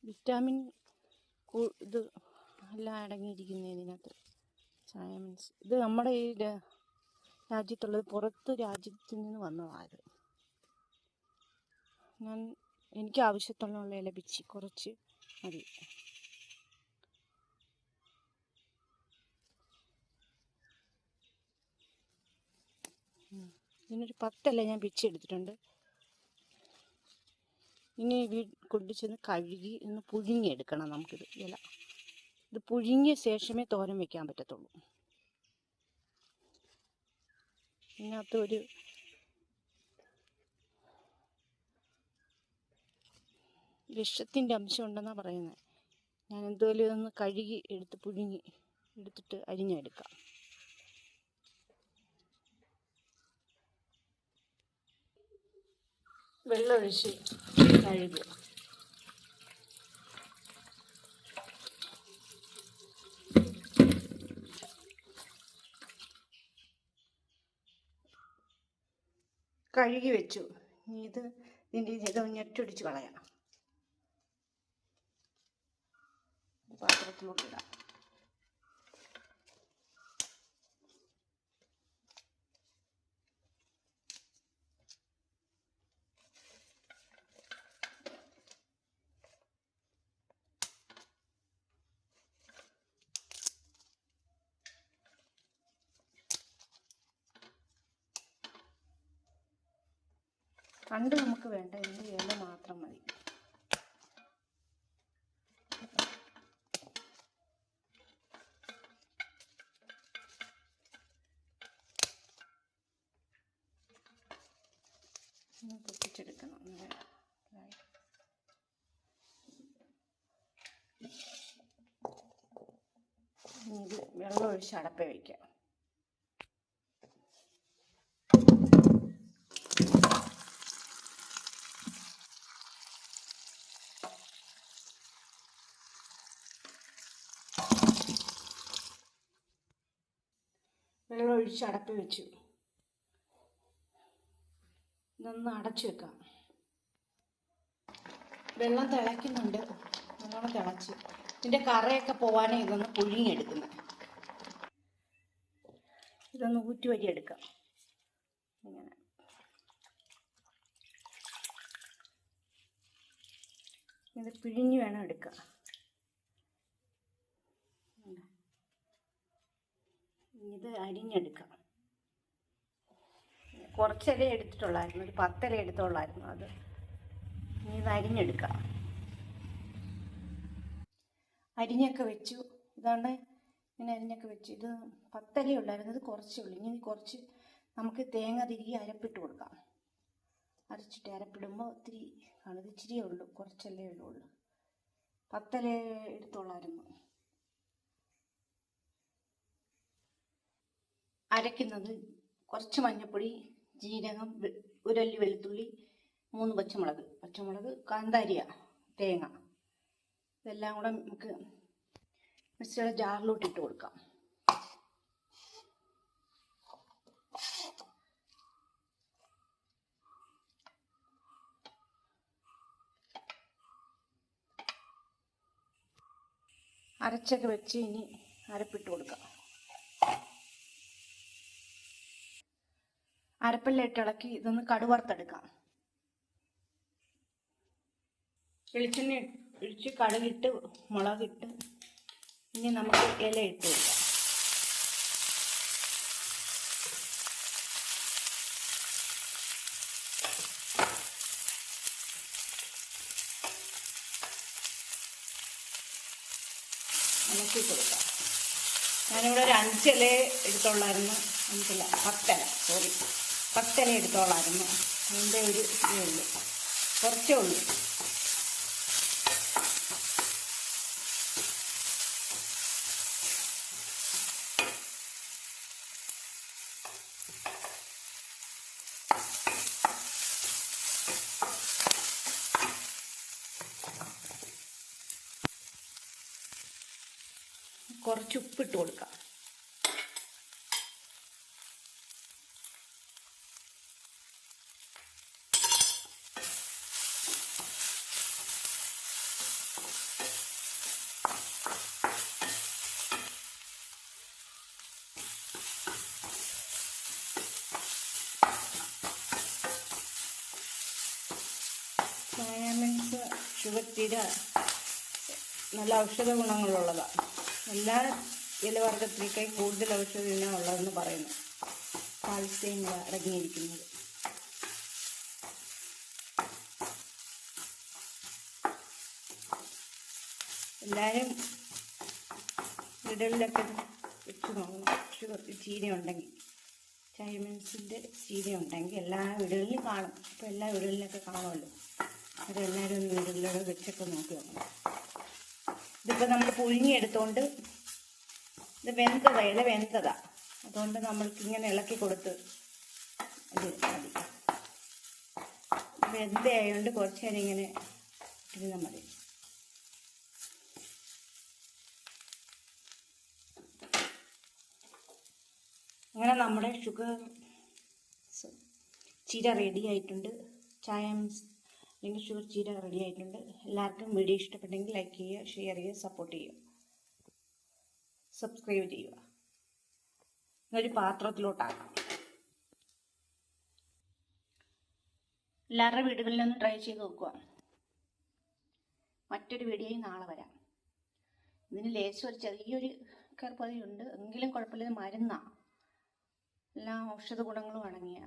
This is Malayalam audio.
വിറ്റാമിൻ ഇത് എല്ലാം അടങ്ങിയിരിക്കുന്ന ഇതിനകത്ത്. ചായ മീൻസ് ഇത് നമ്മുടെ ഈ രാജ്യത്തുള്ളത്, പുറത്ത് രാജ്യത്തു നിന്ന് വന്നതാണ്. എനിക്ക് ആവശ്യത്തിനുള്ള ലഭിച്ച് കുറച്ച് മതി. ഇതിനൊരു 10 ഇല ഞാൻ പിച്ചെടുത്തിട്ടുണ്ട്. ഇനി കൊണ്ടു ചെന്ന് കഴുകി ഒന്ന് പുഴുങ്ങിയെടുക്കണം നമുക്കിത് ഇല. ഇത് പുഴുങ്ങിയ ശേഷമേ തോരൻ വയ്ക്കാൻ പറ്റത്തുള്ളൂ. ഇതിനകത്ത് ഒരു വിഷത്തിൻ്റെ അംശം ഉണ്ടെന്നാണ് പറയുന്നത്. ഞാൻ എന്തുപോലും ഇതൊന്ന് കഴുകി എടുത്ത് പുഴുങ്ങി എടുത്തിട്ട് അരിഞ്ഞെടുക്കാം. വെള്ളമൊഴിച്ച് കഴുകുക. കഴുകി വെച്ചു. ഇനി ഇതിൻ്റെ ഞെട്ടൊടിച്ച് കളയാം. പാത്രത്തിലോട്ട് ഇടാം. കണ്ട് നമുക്ക് വേണ്ട, ഇതിൻ്റെ ഇല മാത്രം മതി. പൊട്ടിച്ചെടുക്കണം. ഇത് വെള്ളം ഒഴിച്ച് അടപ്പേ വയ്ക്കാം. വെള്ളം ഒഴിച്ച് അടപ്പ് വെച്ചു. ഇതൊന്ന് അടച്ചു വെക്കാം. വെള്ളം തിളയ്ക്കുന്നുണ്ട്. നല്ലോണം തിളച്ച് ഇതിൻ്റെ കറയൊക്കെ പോവാനേ ഇതൊന്ന് പുഴുങ്ങിയെടുക്കുന്നത്. ഇതൊന്ന് ഊറ്റി എടുക്കാം. ഇങ്ങനെ ഇത് പിഴിഞ്ഞ് വേണം എടുക്കാം. ഇത് അരിഞ്ഞെടുക്കാം. കുറച്ചില എടുത്തിട്ടുള്ളായിരുന്നു, ഒരു 10 ഇല എടുത്തുള്ളായിരുന്നു. അത് ഇനി ഇത് അരിഞ്ഞെടുക്കാം. അരിഞ്ഞൊക്കെ വെച്ചു. ഇതാണ് ഇങ്ങനെ അരിഞ്ഞൊക്കെ വെച്ചു. ഇത് 10 ഇല ഉള്ളായിരുന്നു, ഇത് കുറച്ചേ ഉള്ളൂ. ഇനി കുറച്ച് നമുക്ക് തേങ്ങ തിരികെ അരപ്പിട്ട് കൊടുക്കാം. അരച്ചിട്ട് അരപ്പിടുമ്പോൾ ഒത്തിരി കാണും. ഇത് ഇച്ചിരിയേ ഉള്ളൂ, കുറച്ചല്ലേ ഉള്ളൂ. 10 ഇല എടുത്തുള്ളായിരുന്നു. അരയ്ക്കുന്നത് കുറച്ച് മഞ്ഞൾപ്പൊടി, ജീരകം, ഒരല്ലി വെളുത്തുള്ളി, 3 പച്ചമുളക്, കാന്താരിയ, തേങ്ങ, ഇതെല്ലാം കൂടെ നമുക്ക് മിക്സിയുടെ ജാറിലോട്ട് ഇട്ട് കൊടുക്കാം. അരച്ചൊക്കെ വെച്ച് ഇനി അരപ്പിട്ട് കൊടുക്കാം. അരപ്പെല്ലാം ഇട്ട് ഇളക്കി ഇതൊന്ന് കടുവറുത്തെടുക്കാം. വെളിച്ചെണ്ണ ഒഴിച്ച് കടുകിട്ട് മുളകിട്ട് ഇനി നമുക്ക് ഇല ഇട്ട് കൊടുക്കാം. ഇളക്കി കൊടുക്കാം. ഞാനിവിടെ ഒരു 5 ഇല എടുത്തോളായിരുന്നു. 5 ഇല 10 ഇല, സോറി 10 ഇല എടുത്തോളായിരുന്നു. അതിൻ്റെ ഒരു ഇതേ ഉള്ളൂ, കുറച്ചേ ഉള്ളൂ. കുറച്ച് ഉപ്പിട്ട് കൊടുക്കാം. ഷുഗർ ചീര നല്ല ഔഷധ ഗുണങ്ങളുള്ളതാണ്. എല്ലാ ഇലവർഗത്തിലേക്കായി കൂടുതൽ ഔഷധ ഗുണമുള്ളതെന്ന് പറയുന്നു. കാൽസ്യം അടങ്ങിയിരിക്കുന്നത്. എല്ലാവരും വീടുകളിലൊക്കെ വെച്ച് നോക്കണം. ഷുഗർ ചീര ഉണ്ടെങ്കിൽ, ചൈമൻസിൻ്റെ ചീര ഉണ്ടെങ്കിൽ എല്ലാ വീടുകളിലും കാണും. അപ്പോൾ എല്ലാ വീടുകളിലൊക്കെ കാണുമല്ലോ. അതെല്ലാവരും ഒന്ന് വീടുകളിലൂടെ വെച്ചൊക്കെ നോക്കി നോക്കണം. ഇതിപ്പോൾ നമ്മൾ പുഴുങ്ങിയെടുത്തോണ്ട് ഇത് വെന്തതാ, ഇല വെന്തതാ. അതുകൊണ്ട് നമ്മൾക്കിങ്ങനെ ഇളക്കി കൊടുത്ത് ഇത് മതി. വെന്തയായതുകൊണ്ട് കുറച്ച് നേരം ഇങ്ങനെ ഇരുന്നാൽ മതി. അങ്ങനെ നമ്മുടെ ഷുഗർ ചീര റെഡി ആയിട്ടുണ്ട്. ചായ അല്ലെങ്കിൽ ഷുഗർ ചീര റെഡി ആയിട്ടുണ്ട്. എല്ലാവർക്കും വീഡിയോ ഇഷ്ടപ്പെട്ടെങ്കിൽ ലൈക്ക് ചെയ്യുക, ഷെയർ ചെയ്യുക, സപ്പോർട്ട് ചെയ്യുക, സബ്സ്ക്രൈബ് ചെയ്യുക. ഒരു പാത്രത്തിലോട്ടാക്കാം. എല്ലാവരുടെ വീടുകളിലൊന്ന് ട്രൈ ചെയ്ത് നോക്കുക. മറ്റൊരു വീഡിയോയും നാളെ വരാം. ഇതിന് ലേശം ഒരു ചെറിയൊരു കറുപ്പതയുണ്ട്, എങ്കിലും കുഴപ്പമില്ല. ഇത് മരുന്നാണ്. എല്ലാ ഔഷധ ഗുണങ്ങളും അടങ്ങിയ